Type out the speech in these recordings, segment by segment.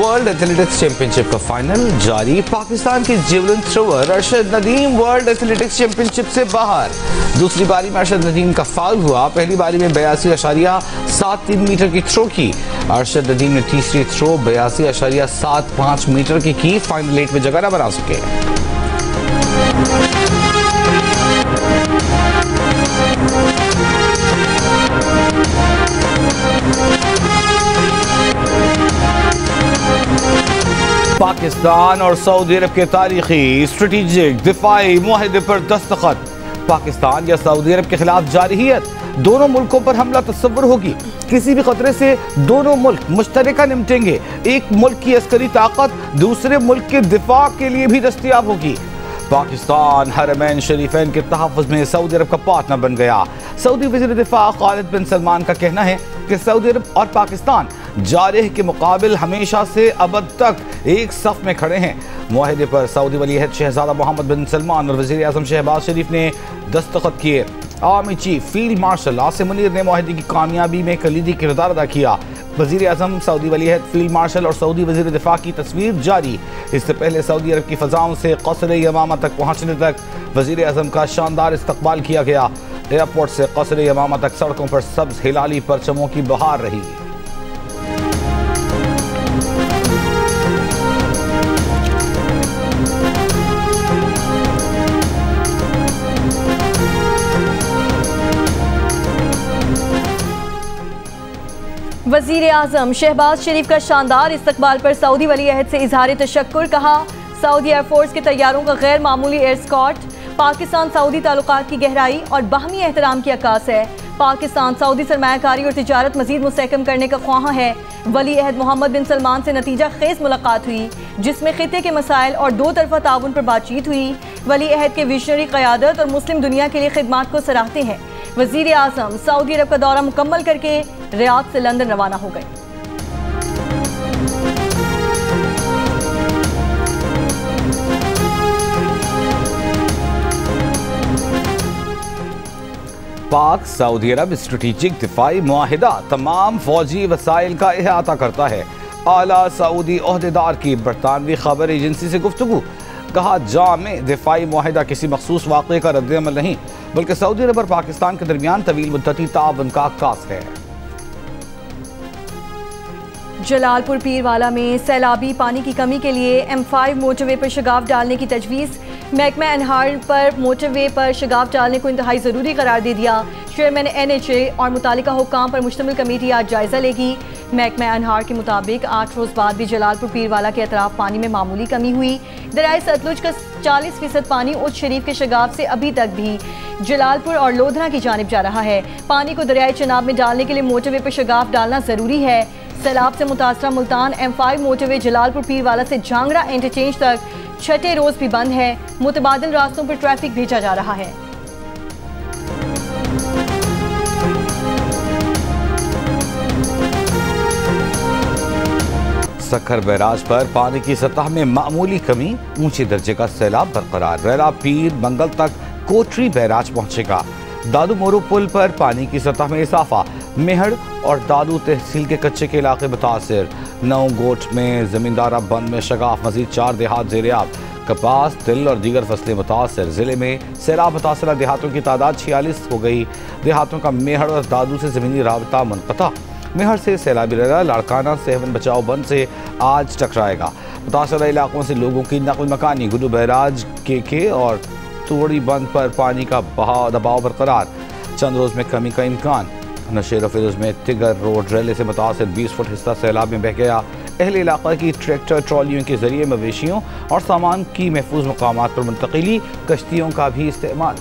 World athletics championship का final जारी। पाकिस्तान के javelin thrower Arshad Nadeem world athletics championship से बाहर। दूसरी बारी में अरशद नदीम का फाउल हुआ। पहली बारी में 82.73 मीटर की थ्रो की अरशद नदीम ने तीसरी थ्रो 82.75 मीटर की फाइनल 8 में जगह न बना सके। पाकिस्तान और सऊदी अरब के तारीखी स्ट्रेटेजिक दिफाई मुआहदे पर दस्तखत। पाकिस्तान या सऊदी अरब के खिलाफ जारहियत दोनों मुल्कों पर हमला तस्वुर होगी। किसी भी खतरे से दोनों मुल्क मुश्तरका निपटेंगे। एक मुल्क की अस्करी ताकत दूसरे मुल्क के दिफा के लिए भी दस्तयाब होगी। पाकिस्तान हरमैन शरीफैन के तहफ़्फ़ुज़ में सऊदी अरब का पार्टनर बन गया। सऊदी वज़ीर दिफा खालिद बिन सलमान का कहना है कि सऊदी अरब और पाकिस्तान जारह के मुकाबिल हमेशा से अब तक एक सफ में खड़े हैं। मुआहदे पर सऊदी वली अहद शहजादा मोहम्मद बिन सलमान और वज़ीर आज़म शहबाज शरीफ ने दस्तखत किए। Army chief field marshal Asim Munir ने मुआहदे की कामयाबी में कलीदी किरदार अदा किया। वज़ीर आज़म, सऊदी वली अहद, फील्ड मार्शल और सऊदी वज़ीर दिफा की तस्वीर जारी। इससे पहले सऊदी अरब की फ़ज़ाओं से क़स्र यमामा तक पहुँचने तक वज़ीर आज़म का शानदार इस्तकबाल किया गया। एयरपोर्ट से क़स्र यमामा तक सड़कों पर सब्ज़ हिलाली परचमों की बहार रही। वज़ीर आज़म शहबाज शरीफ का शानदार इस्तकबाल पर सऊदी वली अहद से इजहार तशक्कुर। कहा, सऊदी एयरफोर्स के तैयारों का गैर मामूली एयर स्कॉट पाकिस्तान सऊदी ताल्लुकात की गहराई और बाहमी एहतराम की अक्कास है। पाकिस्तान सऊदी सरमायाकारी और तिजारत मजीद मुस्तहकम करने का ख्वाह है। वली अहद मोहम्मद बिन सलमान से नतीजा खेज मुलाकात हुई जिसमें खिते के मसाइल और दो तरफा ताउन पर बातचीत हुई। वली अहद के विजनरी क़यादत और मुस्लिम दुनिया के लिए खिदमात को सराहते हैं। वज़ीर आज़म सऊदी अरब का दौरा मुकम्मल करके रियाद से लंदन रवाना हो गए। पाक सऊदी अरब स्ट्रेटेजिक दिफाई मुआहिदा तमाम फौजी वसाइल का अहाता करता है। आला सऊदी ओहदेदार की बरतानवी खबर एजेंसी से गुफ्तगू। कहा, जामे दिफाई मुआहिदा किसी मखसूस वाक़े का रद्द-ए-अमल नहीं बल्कि सऊदी अरब और पाकिस्तान के दरमियान तवील मुद्दती ताउन का अक्कास है। जलालपुर पीरवाला में सैलाबी पानी की कमी के लिए M5 मोटरवे पर शगाफ डालने की तजवीज़। महकमा एनहार पर मोटरवे पर शगाफ डालने को इंतहाई ज़रूरी करार दे दिया। चेयरमैन NHA और मुतालिका हुक्काम पर मुश्तमिल कमेटी आज जायज़ा लेगी। महकमा एनहार के मुताबिक 8 रोज़ बाद भी जलालपुर पीरवाला के अतराफ पानी में मामूली कमी हुई। दरियाए सतलुज का 40% पानी उच्च शरीफ के शगाफ से अभी तक भी जलालपुर और लोधरा की जानिब जा रहा है। पानी को दरियाए चनाब में डालने के लिए मोटरवे पर शगाफ डालना ज़रूरी है। सैलाब से मुतासरा मुल्तान M5 मोटरवे जलालपुर पीरवाला से झांगड़ा इंटरचेंज तक छठे रोज भी बंद है। मुतबादिल रास्तों पर ट्रैफिक भेजा जा रहा है। सक्खर बैराज पर पानी की सतह में मामूली कमी, ऊंचे दर्जे का सैलाब बरकरार। रेला पीर मंगल तक कोटरी बैराज पहुंचेगा। दादू मोरू पुल पर पानी की सतह में इजाफा। मेहड़ और दादू तहसील के कच्चे के इलाके मुतासिर। नौ गोट में जमींदारा बंद में शगाफ। मजीद 4 देहात ज़ेर-ए-आब। कपास, तिल और दीगर फसलें मुतासिर। जिले में सैलाब मुतासरा देहातों की तादाद 46 हो गई। देहातों का मेहड़ और दादू से ज़मीनी राबता मुनक़ता। मेहड़ से सैलाबी रेला लाड़काना सेवन बचाओ बंद से आज टकराएगा। मुतासरा इलाकों से लोगों की नकल मकानी। गुडू बैराज के और तोड़ी बंद पर पानी का दबाव बरकरार। चंद रोज़ में कमी का इम्कान। नशेर फिरोज में तिगर रोड रेले से मुतासर 20 फुट हिस्सा सैलाब में बह गया। अहले इलाका की ट्रैक्टर ट्रॉलियों के जरिए मवेशियों और सामान की महफूज मकामात पर मुंतकिली। कश्तियों का भी इस्तेमाल।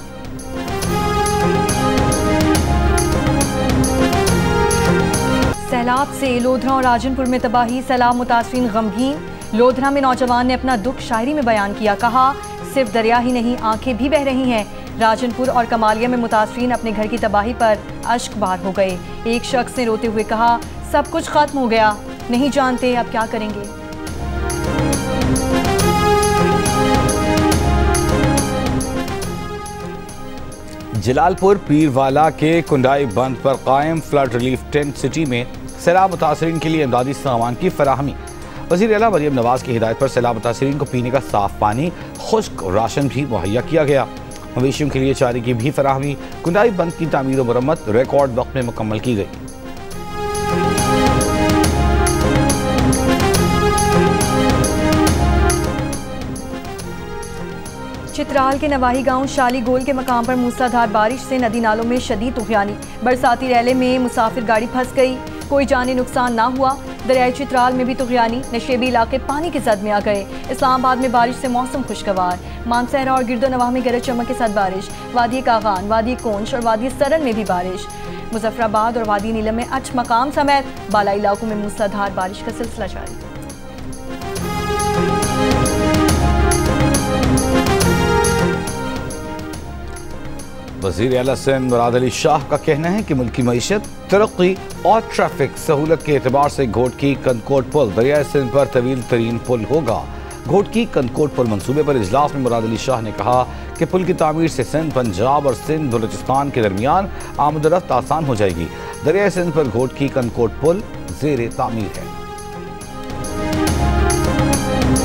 सैलाब से लोधरा और राजनपुर में तबाही। सैलाब मुतासरीन गमगीन। लोधरा में नौजवान ने अपना दुख शायरी में बयान किया। कहा, सिर्फ दरिया ही नहीं आंखें भी बह रही हैं। राजनपुर और कमालिया में मुतासरीन अपने घर की तबाही पर अश्क बार हो गए। एक शख्स ने रोते हुए कहा, सब कुछ खत्म हो गया, नहीं जानते अब क्या करेंगे। जलालपुर पीरवाला के कुंडाई बंद पर कायम फ्लड रिलीफ टेंट सिटी में सैलाब मुतासरीन के लिए इमदादी सामान की फराहमी। वज़ीर आला मरियम नवाज की हिदायत पर सैलाब मुतासिरीन को पीने का साफ पानी, खुश्क राशन भी मुहैया किया गया। मवेशियों के लिए चारे की भी फराहमी, कुंडाई बंद की तामीर व मरम्मत रिकॉर्ड वक्त में मुकम्मल की गई। चित्राल के नवाही गांव शाली गोल के मकाम पर मूसलाधार बारिश से नदी नालों में शदीद तुग़यानी, बरसाती रैले में मुसाफिर गाड़ी फंस गई, कोई जानी नुकसान ना हुआ। दरियाई चित्राल में भी तुग़यानी, नशेबी इलाके पानी की जद में आ गए। इस्लामाबाद में बारिश से मौसम खुशगवार, मानसहरा और गिरदो नवाह में गरज चमक के साथ बारिश, वादी कागान, वादी कोंच और वादी सरन में भी बारिश। मुजफ्फराबाद और वादी नीलम में अच मकाम समेत बालाई इलाकों में मूसलाधार बारिश का सिलसिला जारी। वज़ीर आला सिंध मुराद अली शाह का कहना है कि मुल्क की मईशत, तरक्की और ट्रैफिक सहूलत के एतबार से घोटकी कनकोट पुल दरियाए सिंध पर तवील तरीन पुल होगा। घोटकी कनकोट पुल मंसूबे पर इजलास में मुराद अली शाह ने कहा कि पुल की तामीर से सिंध पंजाब और सिंध बलूचिस्तान के दरमियान आमदरफ्त आसान हो जाएगी। दरियाए सिंध पर घोटकी कनकोट पुल ज़ेरे तामीर है।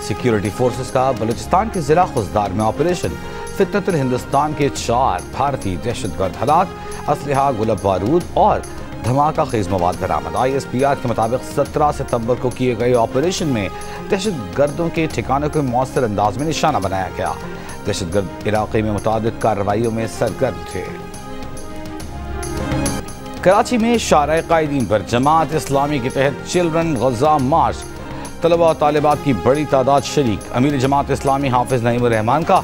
सिक्योरिटी फोर्सेस का बलूचिस्तान के जिला खुजदार में ऑपरेशन, फितनतुल हिंदुस्तान के 4 भारतीय दहशतगर्द हलाक, असलहा, गुलब बारूद और धमाका खेज मवाद बरामद। ISPR के मुताबिक 17 सितंबर को किए गए ऑपरेशन में दहशतगर्दों के ठिकानों को मौसर अंदाज में निशाना बनाया गया। दहशतगर्द इलाके में मुतादिद कार्रवाइयों में सरगर्म थे। कराची में शारा कायदीन पर जमात इस्लामी के तहत चिल्ड्रन गजा मार्च, तलबा और तालिबात की बड़ी तादाद शरीक। अमीर जमात इस्लामी हाफिज नईमुर रहमान का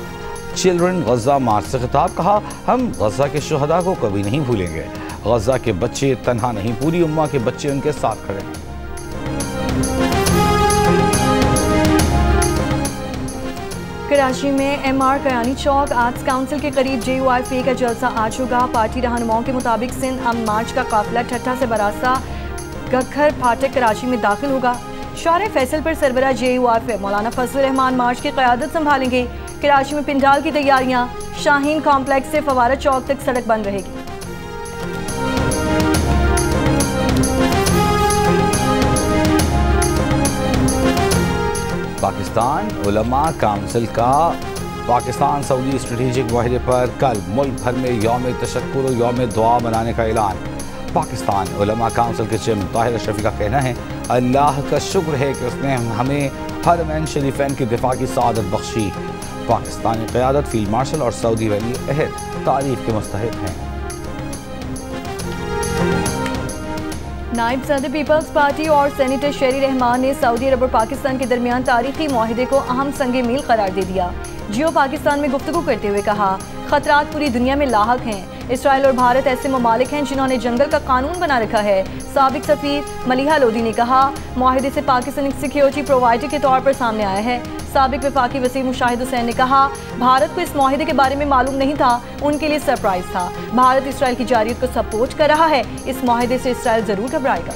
चिल्ड्रन गजा मार्च से खिताब, कहा हम गजा के शुहदा को कभी नहीं भूलेंगे। गजा के बच्चे तन्हा नहीं, पूरी उम्मा के बच्चे उनके साथ खड़े हैं। कराची में MR कयानी चौक आर्ट्स काउंसिल के करीब JUIFA का जलसा आज होगा। पार्टी रहनुमाओं के मुताबिक सिंध अमन मार्च का काफिला ठट्ठा से बरास्ता गखर फाटक कराची में दाखिल होगा। शारे फैसल पर सरबरा JUIFA मौलाना फजलुर रहमान मार्च की क़यादत संभालेंगे। कराची में पिंडाल की तैयारियां, शाहीन कॉम्प्लेक्स से फवारा चौक तक सड़क बंद रहेगी। पाकिस्तान उलमा काउंसिल का पाकिस्तान सऊदी स्ट्रेटेजिक मुआहदे पर कल मुल्क भर में यौम तशक्कुर और यौम दुआ मनाने का ऐलान। पाकिस्तान उलमा काउंसिल के चेयरमैन ताहिर अशरफी का कहना है, अल्लाह का शुक्र है कि उसने हमें हरमैन शरीफैन की दिफा की सआदत बख्शी। पाकिस्तानी क़यादत, फील्ड मार्शल और सऊदी वली अहद तारीफ के मुस्तहिक़ हैं। नायब सदर पीपल्स पार्टी और सेनेटर शेरी रहमान ने सऊदी अरब और पाकिस्तान के दरमियान तारीखी मुआहदे को अहम संगे मील करार दे दिया। जियो पाकिस्तान में गुफ्तगू करते हुए कहा, खतरात पूरी दुनिया में लाहक हैं। इसराइल और भारत ऐसे ममालिक हैं जिन्होंने जंगल का कानून बना रखा है। साबिक सफीर मलिहा लोधी ने कहा, मुआहदे से पाकिस्तान एक सिक्योरिटी प्रोवाइडर के तौर पर सामने आया है। साबिक वफाकी वज़ीर मुशाहिद हुसैन ने कहा, भारत को इस मुआहदे के बारे में मालूम नहीं था, उनके लिए सरप्राइज था। भारत इसराइल की जारियत को सपोर्ट कर रहा है, इस मुआहदे से इसराइल जरूर घबराएगा।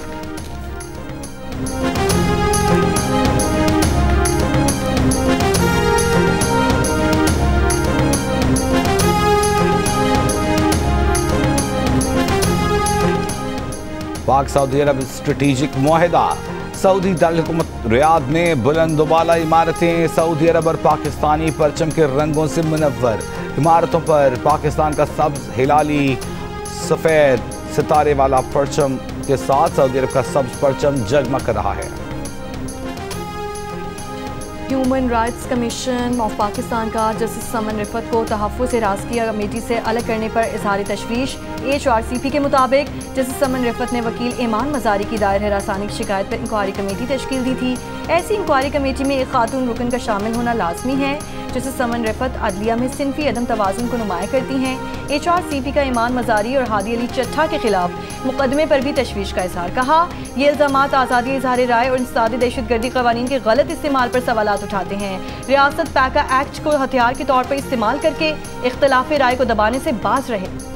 पाक सऊदी अरब स्ट्रेटेजिक मुआहदा, सऊदी दारुल-हुकूमत रियाद में बुलंदबाला इमारतें सऊदी अरब और पाकिस्तानी परचम के रंगों से मुनव्वर। इमारतों पर पाकिस्तान का सब्ज हिलाली सफ़ेद सितारे वाला परचम के साथ सऊदी अरब का सब्ज परचम जगमग कर रहा है। Human rights commission of Pakistan का जस्टिस समन रिफत को तहफ़्फ़ुज़ हिरासती कमेटी से अलग करने पर इज़हार तशवीश। HRCP के मुताबिक जस्टिस समन रिफत ने वकील ईमान मज़ारी की दायर हिरासानी की शिकायत पर इंक्वायरी कमेटी तश्कील दी थी। ऐसी इंक्वायरी कमेटी में एक खातून रुकन का शामिल होना लाजमी है। जस्टिस समन रिफत अदलिया में सिनफी अदम तवाज़ुन को नुमाया करती हैं। HRCP का ईमान मज़ारी और हादी अली चट्ठा के खिलाफ मुकदमे पर भी तशवीश का इज़हार। कहा, ये इल्ज़ामात आज़ादी इज़हार राय और इंसदादी दहशतगर्दी क़वानीन के गलत इस्तेमाल पर सवालात उठाते हैं। रियासत पैका एक्ट को हथियार के तौर पर इस्तेमाल करके इख्तिलाफ़ राय को दबाने से बाज रहे।